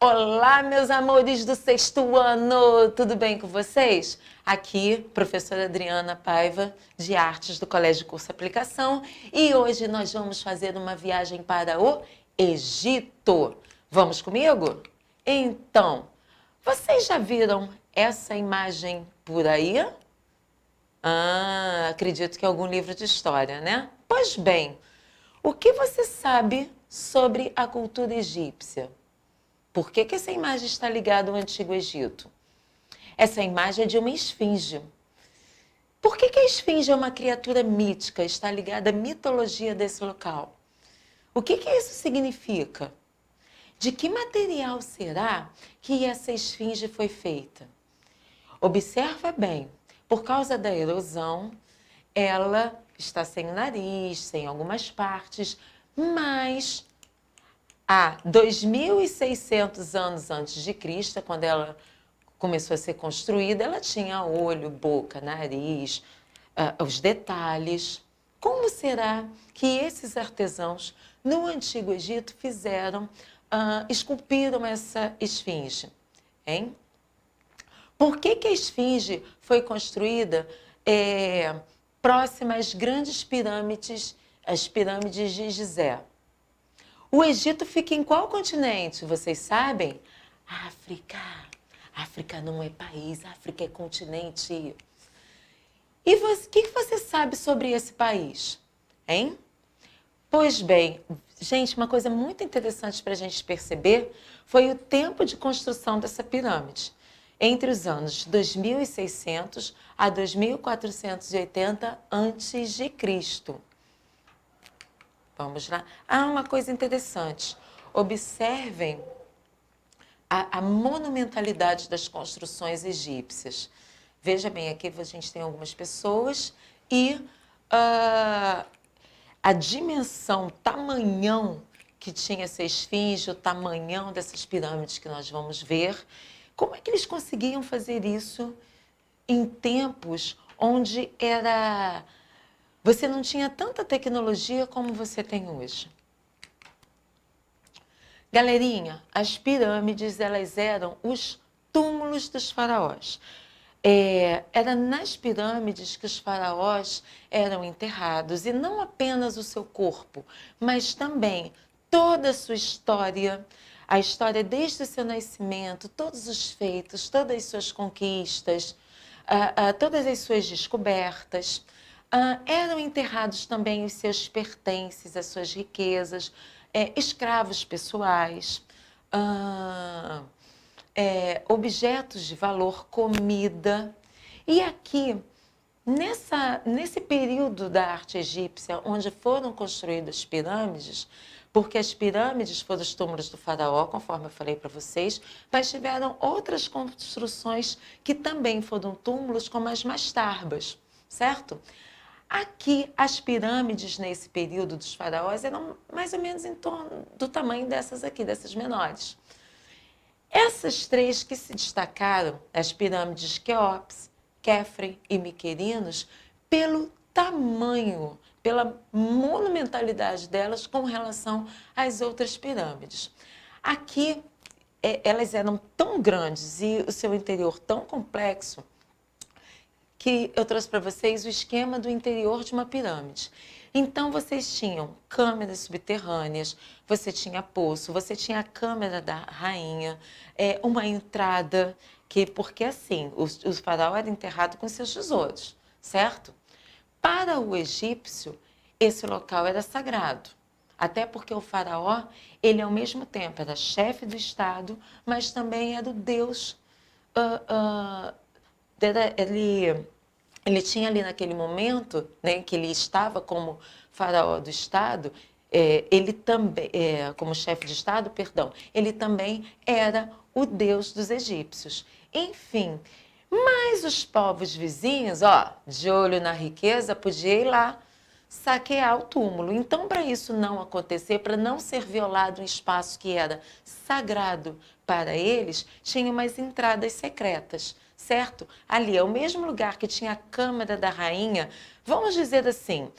Olá, meus amores do sexto ano, tudo bem com vocês? Aqui, professora Adriana Paiva, de Artes do Colégio Curso Aplicação, e hoje nós vamos fazer uma viagem para o Egito. Vamos comigo? Então, vocês já viram essa imagem por aí? Acredito que é algum livro de história, né? Pois bem, o que você sabe sobre a cultura egípcia? Por que essa imagem está ligada ao Antigo Egito? Essa imagem é de uma esfinge. Por que a esfinge é uma criatura mítica, está ligada à mitologia desse local? O que isso significa? De que material será que essa esfinge foi feita? Observa bem, por causa da erosão, ela está sem nariz, sem algumas partes, mas há 2.600 anos antes de Cristo, quando ela começou a ser construída, ela tinha olho, boca, nariz, os detalhes. Como será que esses artesãos no Antigo Egito fizeram, esculpiram essa esfinge? Hein? Por que a esfinge foi construída próxima às grandes pirâmides, as pirâmides de Gizé? O Egito fica em qual continente? Vocês sabem? África. África não é país, África é continente. E o que você sabe sobre esse país? Hein? Pois bem, gente, uma coisa muito interessante para a gente perceber foi o tempo de construção dessa pirâmide. Entre os anos 2600 a 2480 a.C. Vamos lá. Uma coisa interessante. Observem a monumentalidade das construções egípcias. Veja bem, aqui a gente tem algumas pessoas e a dimensão, tamanhão que tinha essa esfinge, o tamanhão dessas pirâmides que nós vamos ver. Como é que eles conseguiam fazer isso em tempos onde você não tinha tanta tecnologia como você tem hoje? Galerinha, as pirâmides, elas eram os túmulos dos faraós. Era nas pirâmides que os faraós eram enterrados, e não apenas o seu corpo, mas também toda a sua história, a história desde o seu nascimento, todos os feitos, todas as suas conquistas, todas as suas descobertas. Eram enterrados também os seus pertences, as suas riquezas, escravos pessoais, objetos de valor, comida. E aqui, nesse período da arte egípcia, onde foram construídas pirâmides, porque as pirâmides foram os túmulos do faraó, conforme eu falei para vocês, mas tiveram outras construções que também foram túmulos, como as mastarbas, certo? Aqui, as pirâmides, nesse período dos faraós, eram mais ou menos em torno do tamanho dessas aqui, dessas menores. Essas três que se destacaram, as pirâmides de Quéops, Khafre e Miquerinos, pelo tamanho, pela monumentalidade delas com relação às outras pirâmides. Aqui, elas eram tão grandes e o seu interior tão complexo, que eu trouxe para vocês o esquema do interior de uma pirâmide. Então, vocês tinham câmeras subterrâneas, você tinha poço, você tinha a câmara da rainha, uma entrada, porque assim, o faraó era enterrado com seus tesouros, certo? Para o egípcio, esse local era sagrado, até porque o faraó, ele ao mesmo tempo era chefe do Estado, mas também era o Deus. Ele tinha ali naquele momento, né, que ele estava como faraó do Estado, ele também, como chefe de Estado, perdão, ele também era o Deus dos egípcios. Enfim, mas os povos vizinhos, de olho na riqueza, podiam ir lá saquear o túmulo. Então, para isso não acontecer, para não ser violado um espaço que era sagrado para eles, tinha umas entradas secretas, certo? Ali é o mesmo lugar que tinha a câmara da rainha. Vamos dizer assim,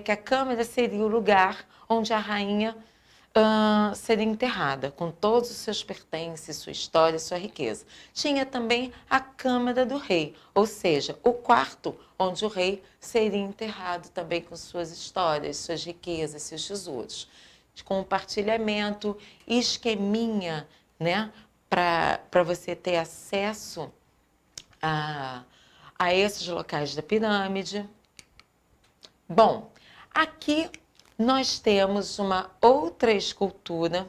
que a câmara seria o lugar onde a rainha seria enterrada com todos os seus pertences, sua história, sua riqueza. Tinha também a Câmara do Rei, ou seja, o quarto onde o rei seria enterrado também com suas histórias, suas riquezas, seus tesouros. Compartilhamento, esqueminha, né, para você ter acesso a esses locais da pirâmide. Bom, aqui nós temos uma outra escultura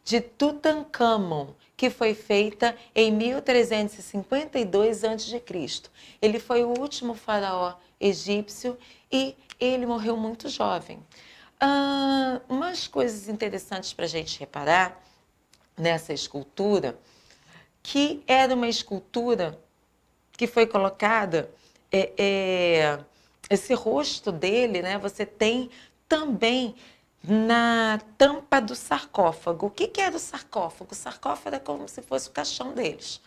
de Tutancâmon, que foi feita em 1352 a.C. Ele foi o último faraó egípcio e ele morreu muito jovem. Umas coisas interessantes para a gente reparar nessa escultura, que era uma escultura que foi colocada, esse rosto dele, né, você tem também na tampa do sarcófago. O que era o sarcófago? O sarcófago era como se fosse o caixão deles,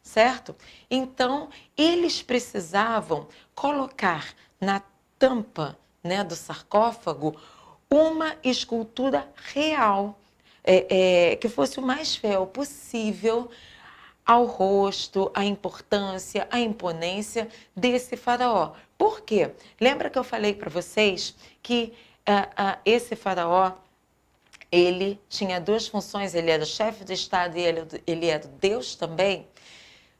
certo? Então, eles precisavam colocar na tampa, né, do sarcófago uma escultura real, que fosse o mais fiel possível ao rosto, à importância, à imponência desse faraó. Por quê? Lembra que eu falei para vocês que esse faraó, ele tinha duas funções, ele era o chefe de Estado e ele era Deus também?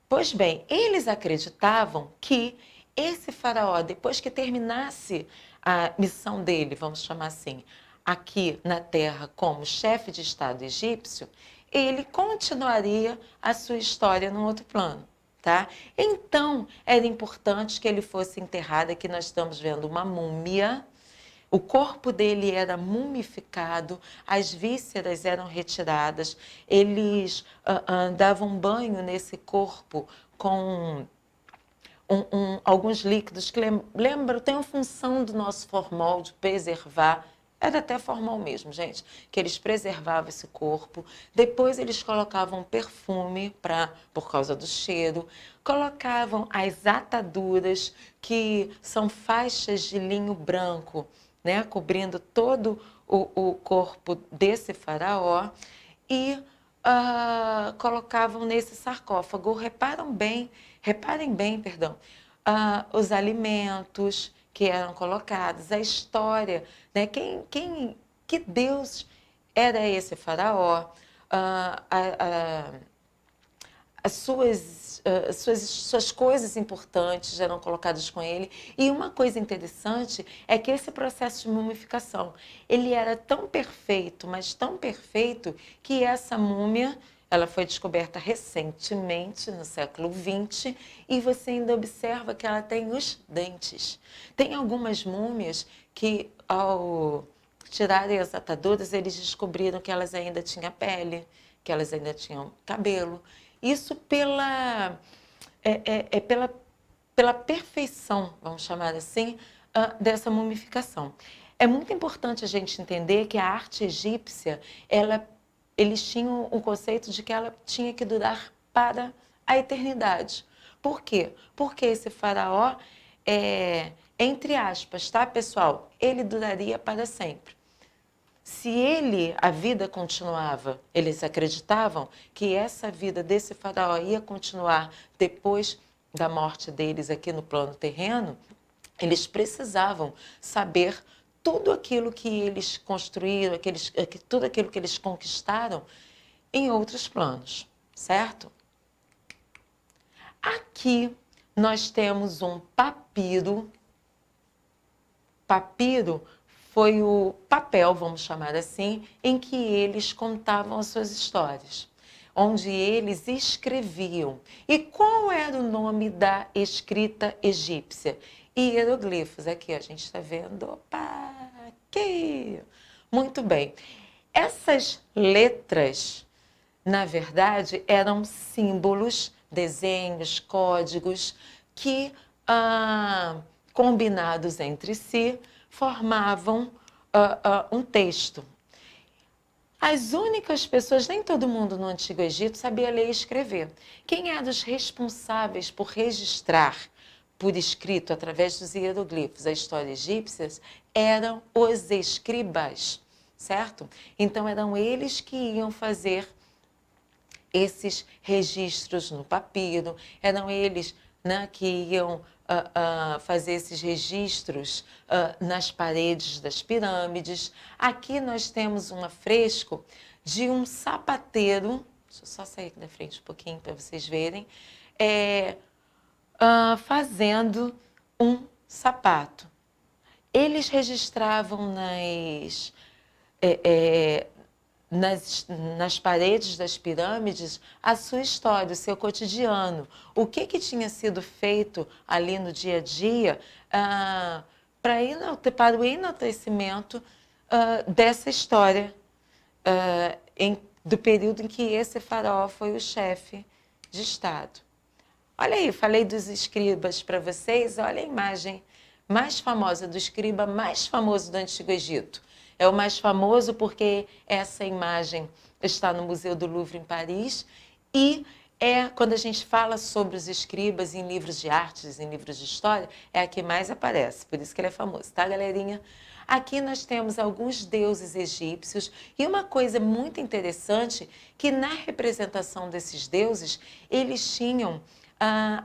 Pois bem, eles acreditavam que esse faraó, depois que terminasse a missão dele, vamos chamar assim, aqui na Terra como chefe de Estado egípcio, ele continuaria a sua história num outro plano, tá? Então, era importante que ele fosse enterrado. Aqui nós estamos vendo uma múmia. O corpo dele era mumificado, as vísceras eram retiradas, eles davam banho nesse corpo com alguns líquidos que lembram, tem a função do nosso formol de preservar. Era até formal mesmo, gente, que eles preservavam esse corpo. Depois eles colocavam perfume por causa do cheiro. Colocavam as ataduras, que são faixas de linho branco, né, cobrindo todo o corpo desse faraó. E colocavam nesse sarcófago. Reparem bem, perdão, os alimentos que eram colocados, a história, né? Que Deus era esse faraó, as suas coisas importantes eram colocadas com ele. E uma coisa interessante é que esse processo de mumificação, ele era tão perfeito, mas tão perfeito, que essa múmia, ela foi descoberta recentemente, no século XX, e você ainda observa que ela tem os dentes. Tem algumas múmias que, ao tirarem as ataduras, eles descobriram que elas ainda tinham pele, que elas ainda tinham cabelo. Isso pela perfeição, vamos chamar assim, dessa mumificação. É muito importante a gente entender que a arte egípcia, eles tinham um conceito de que ela tinha que durar para a eternidade. Por quê? Porque esse faraó, entre aspas, tá, pessoal? Ele duraria para sempre. Se a vida continuava, eles acreditavam que essa vida desse faraó ia continuar depois da morte deles aqui no plano terreno, eles precisavam saber tudo aquilo que eles construíram, tudo aquilo que eles conquistaram em outros planos, certo? Aqui nós temos um papiro. Papiro foi o papel, vamos chamar assim, em que eles contavam as suas histórias, onde eles escreviam. E qual era o nome da escrita egípcia? Hieroglifos. Aqui a gente está vendo, opa, aqui. Muito bem. Essas letras, na verdade, eram símbolos, desenhos, códigos que, combinados entre si, formavam um texto. As únicas pessoas, nem todo mundo no Antigo Egito sabia ler e escrever. Quem eram os responsáveis por registrar por escrito, através dos hieroglifos, a história egípcia, eram os escribas, certo? Então eram eles que iam fazer esses registros no papiro, eram eles, né, que iam fazer esses registros nas paredes das pirâmides. Aqui nós temos um afresco de um sapateiro, deixa eu só sair aqui da frente um pouquinho para vocês verem, fazendo um sapato. Eles registravam nas paredes das pirâmides a sua história, o seu cotidiano. O que tinha sido feito ali no dia a dia para o enaltecimento dessa história do período em que esse faraó foi o chefe de Estado. Olha aí, falei dos escribas para vocês, olha a imagem mais famosa do escriba mais famoso do Antigo Egito. É o mais famoso porque essa imagem está no Museu do Louvre, em Paris, e quando a gente fala sobre os escribas em livros de artes, em livros de história, é a que mais aparece, por isso que ele é famoso, tá, galerinha? Aqui nós temos alguns deuses egípcios e uma coisa muito interessante, que na representação desses deuses, eles tinham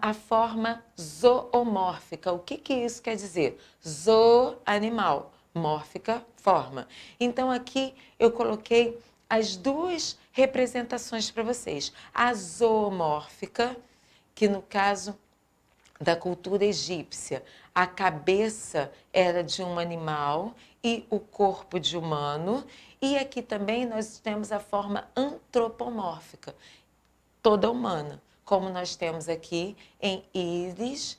a forma zoomórfica. O que isso quer dizer? Zo, animal, mórfica, forma. Então aqui eu coloquei as duas representações para vocês. A zoomórfica, que no caso da cultura egípcia, a cabeça era de um animal e o corpo de humano. E aqui também nós temos a forma antropomórfica, toda humana, como nós temos aqui em Ísis,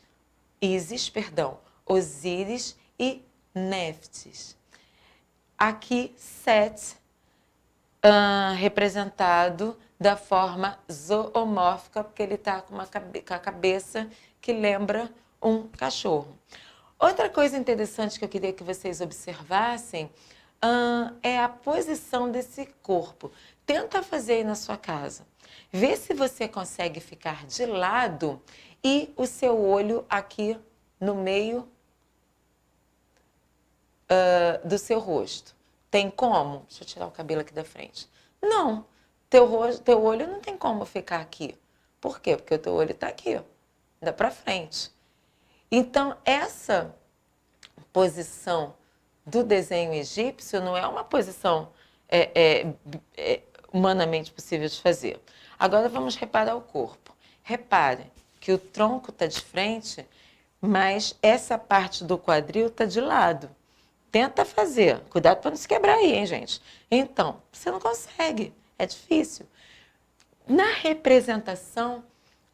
Osíris e Néftis. Aqui Set, representado da forma zoomórfica, porque ele está com a cabeça que lembra um cachorro. Outra coisa interessante que eu queria que vocês observassem é a posição desse corpo. Tenta fazer aí na sua casa. Vê se você consegue ficar de lado e o seu olho aqui no meio do seu rosto. Tem como? Deixa eu tirar o cabelo aqui da frente. Não. Teu olho não tem como ficar aqui. Por quê? Porque o teu olho está aqui, ó, dá para frente. Então, essa posição do desenho egípcio não é uma posição humanamente possível de fazer. Agora vamos reparar o corpo. Repare que o tronco está de frente, mas essa parte do quadril está de lado. Tenta fazer. Cuidado para não se quebrar aí, hein, gente? Então, você não consegue. É difícil. Na representação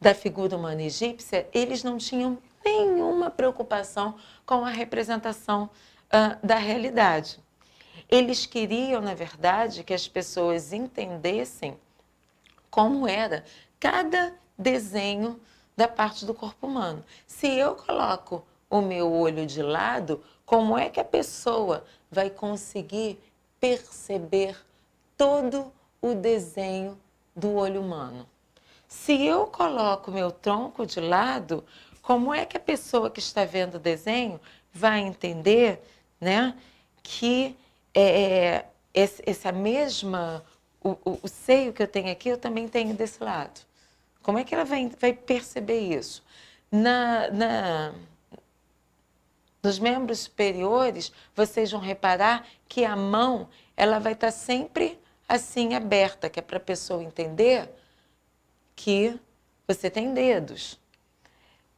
da figura humana egípcia, eles não tinham nenhuma preocupação com a representação da realidade. Eles queriam, na verdade, que as pessoas entendessem como era cada desenho da parte do corpo humano. Se eu coloco o meu olho de lado, como é que a pessoa vai conseguir perceber todo o desenho do olho humano? Se eu coloco o meu tronco de lado, como é que a pessoa que está vendo o desenho vai entender, né, que essa mesma, o seio que eu tenho aqui, eu também tenho desse lado? Como é que ela vai perceber isso? Nos membros superiores, vocês vão reparar que a mão ela vai estar sempre assim aberta, que é para a pessoa entender que você tem dedos.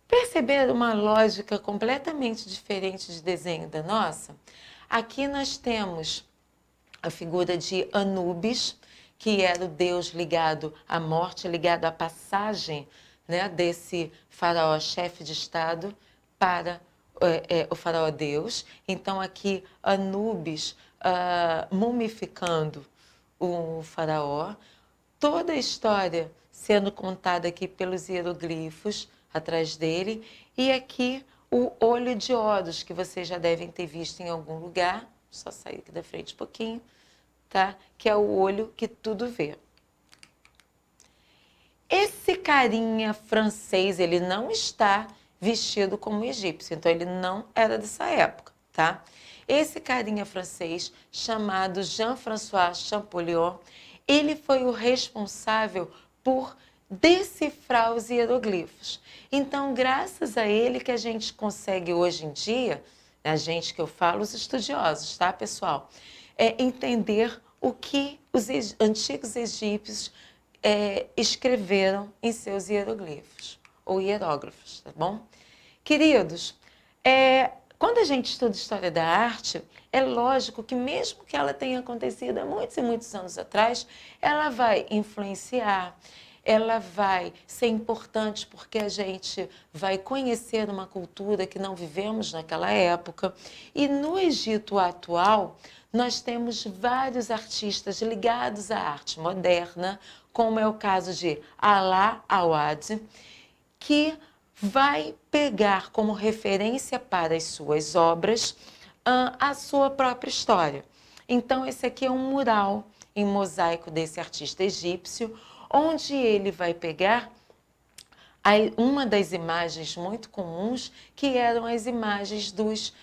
Perceber uma lógica completamente diferente de desenho da nossa? Aqui nós temos a figura de Anubis, que era o deus ligado à morte, ligado à passagem, né, desse faraó chefe de Estado para o faraó Deus. Então aqui Anubis mumificando o faraó. Toda a história sendo contada aqui pelos hieroglifos atrás dele. E aqui o olho de Horus, que vocês já devem ter visto em algum lugar. Só sair aqui da frente um pouquinho, tá? Que é o olho que tudo vê. Esse carinha francês, ele não está vestido como egípcio, então ele não era dessa época, tá? esse carinha francês chamado Jean-François Champollion, ele foi o responsável por decifrar os hieroglifos. Então, graças a ele que a gente consegue hoje em dia, a gente que eu falo, os estudiosos, tá, pessoal? Entender o que os antigos egípcios escreveram em seus hieroglifos, ou hierógrafos, tá bom? Queridos, quando a gente estuda história da arte, é lógico que mesmo que ela tenha acontecido há muitos e muitos anos atrás, ela vai influenciar, ela vai ser importante porque a gente vai conhecer uma cultura que não vivemos naquela época. E no Egito atual, nós temos vários artistas ligados à arte moderna, como é o caso de Alaa Awad, que vai pegar como referência para as suas obras a sua própria história. Então, esse aqui é um mural em mosaico desse artista egípcio, onde ele vai pegar uma das imagens muito comuns, que eram as imagens dos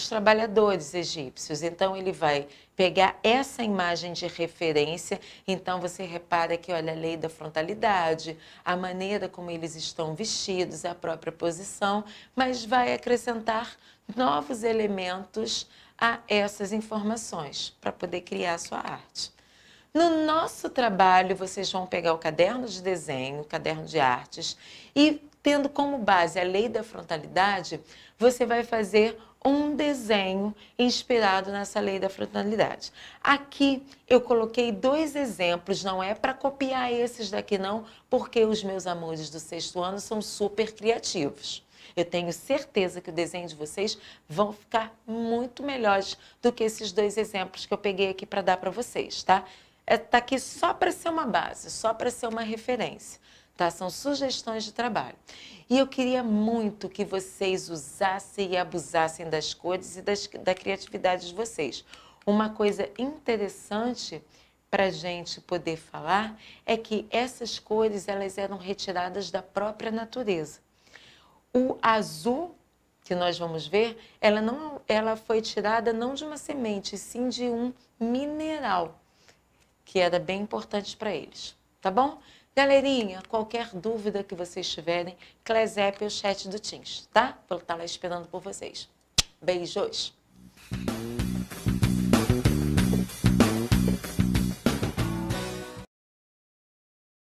trabalhadores egípcios. Então, ele vai pegar essa imagem de referência. Então, você repara que, olha, a lei da frontalidade, a maneira como eles estão vestidos, a própria posição, mas vai acrescentar novos elementos a essas informações para poder criar a sua arte. No nosso trabalho, vocês vão pegar o caderno de desenho, o caderno de artes, e tendo como base a lei da frontalidade, você vai fazer um desenho inspirado nessa lei da frontalidade. Aqui eu coloquei 2 exemplos, não é para copiar esses daqui não, porque os meus amores do 6º ano são super criativos. Eu tenho certeza que o desenho de vocês vão ficar muito melhores do que esses 2 exemplos que eu peguei aqui para dar para vocês, tá? Está aqui só para ser uma base, só para ser uma referência, tá? São sugestões de trabalho. E eu queria muito que vocês usassem e abusassem das cores e da criatividade de vocês. Uma coisa interessante para a gente poder falar é que essas cores elas eram retiradas da própria natureza. O azul, que nós vamos ver, ela foi tirada não de uma semente, sim de um mineral, que era bem importante para eles, tá bom? Galerinha, qualquer dúvida que vocês tiverem, Clesep é o chat do Teams, tá? Vou estar lá esperando por vocês. Beijos!